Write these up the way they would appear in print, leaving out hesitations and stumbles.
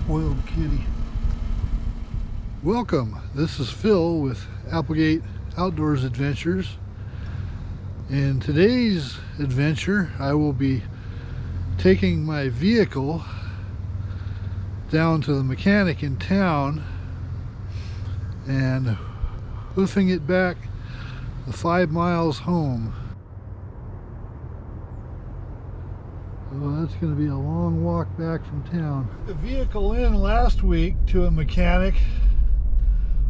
spoiled kitty. Welcome, this is Phil with Applegate Outdoors Adventures. In today's adventure, I will be taking my vehicle down to the mechanic in town and hoofing it back the 5 miles home. So that's going to be a long walk back from town. The vehicle in last week to a mechanic,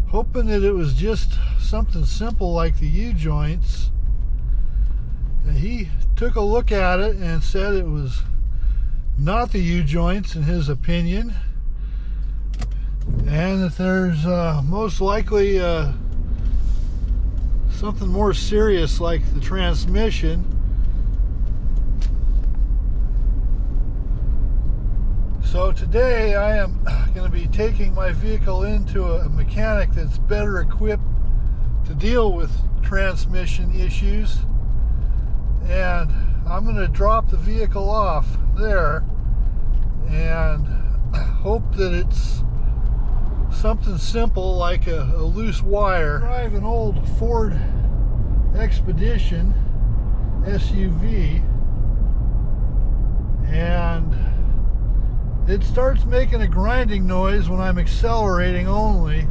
hoping that it was just something simple like the U-joints. And he took a look at it and said it was not the U-joints in his opinion, and that there's most likely something more serious like the transmission. So today I am going to be taking my vehicle into a mechanic that's better equipped to deal with transmission issues, and I'm going to drop the vehicle off there and hope that it's something simple like a loose wire. I drive an old Ford Expedition SUV, and it starts making a grinding noise when I'm accelerating only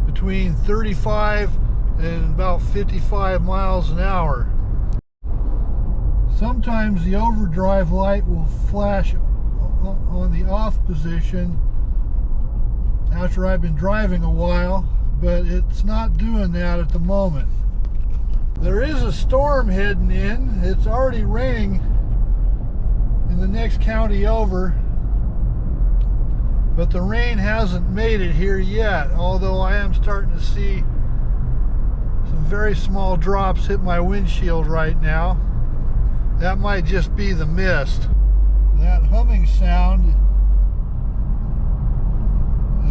between 35 and about 55 miles an hour. Sometimes the overdrive light will flash on the off position after I've been driving a while, but it's not doing that at the moment. There is a storm heading in. It's already raining in the next county over, but the rain hasn't made it here yet, although I am starting to see some very small drops hit my windshield right now. That might just be the mist. That humming sound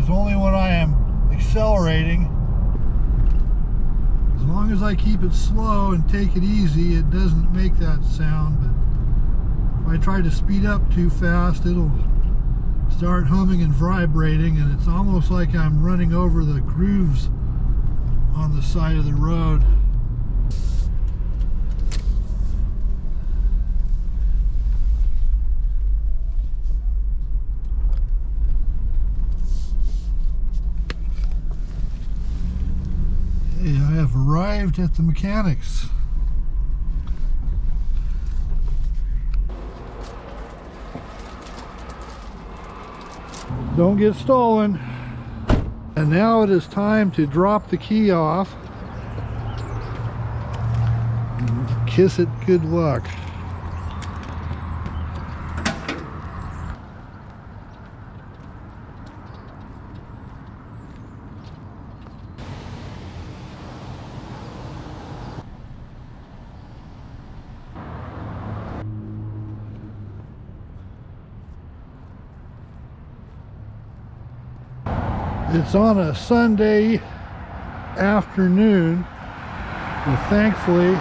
is only when I am accelerating. As long as I keep it slow and take it easy, it doesn't make that sound, but if I try to speed up too fast, it'll start humming and vibrating, and it's almost like I'm running over the grooves on the side of the road. Hey, I have arrived at the mechanics. Don't get stolen. And now it is time to drop the key off. Kiss it good luck. It's on a Sunday afternoon, and thankfully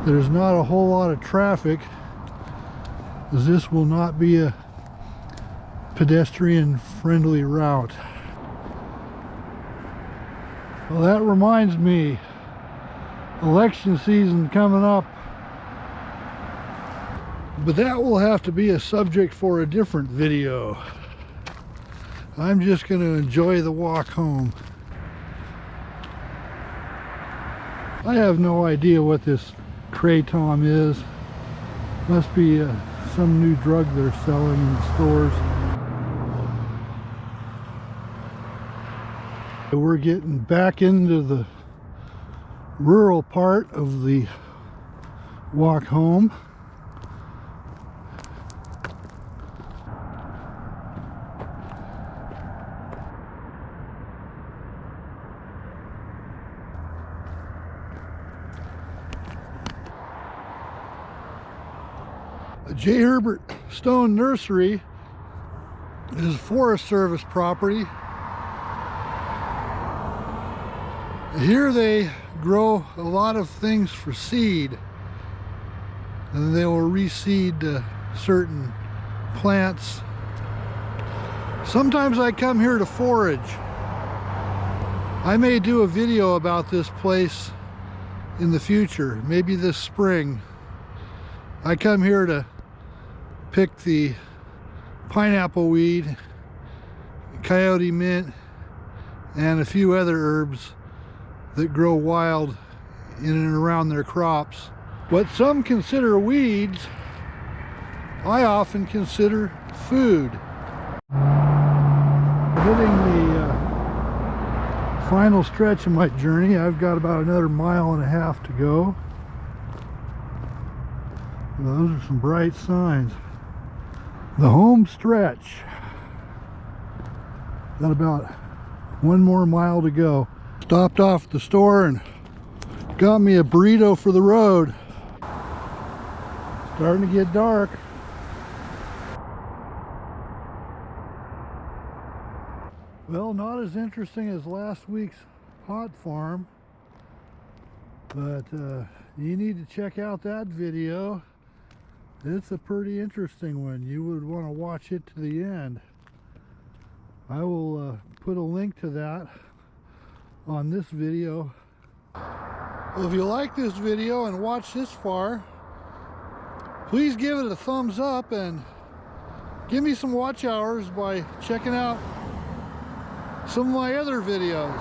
there's not a whole lot of traffic, as this will not be a pedestrian friendly route. Well, that reminds me, election season coming up, but that will have to be a subject for a different video. I'm just going to enjoy the walk home. I have no idea what this kratom is. Must be some new drug they're selling in the stores. We're getting back into the rural part of the walk home. J. Herbert Stone Nursery is Forest Service property. Here they grow a lot of things for seed, and they will reseed certain plants Sometimes I come here to forage. I may do a video about this place in the future, maybe this spring. I come here to pick the pineapple weed, coyote mint, and a few other herbs that grow wild in and around their crops. What some consider weeds, I often consider food. Hitting the final stretch of my journey. I've got about another 1.5 miles to go. Those are some bright signs. The home stretch. Got about 1 more mile to go. Stopped off at the store and got me a burrito for the road. Starting to get dark. Well, not as interesting as last week's hot farm, but you need to check out that video. It's a pretty interesting one. You would want to watch it to the end. I will put a link to that on this video. Well, if you like this video and watch this far, please give it a thumbs up and give me some watch hours by checking out some of my other videos.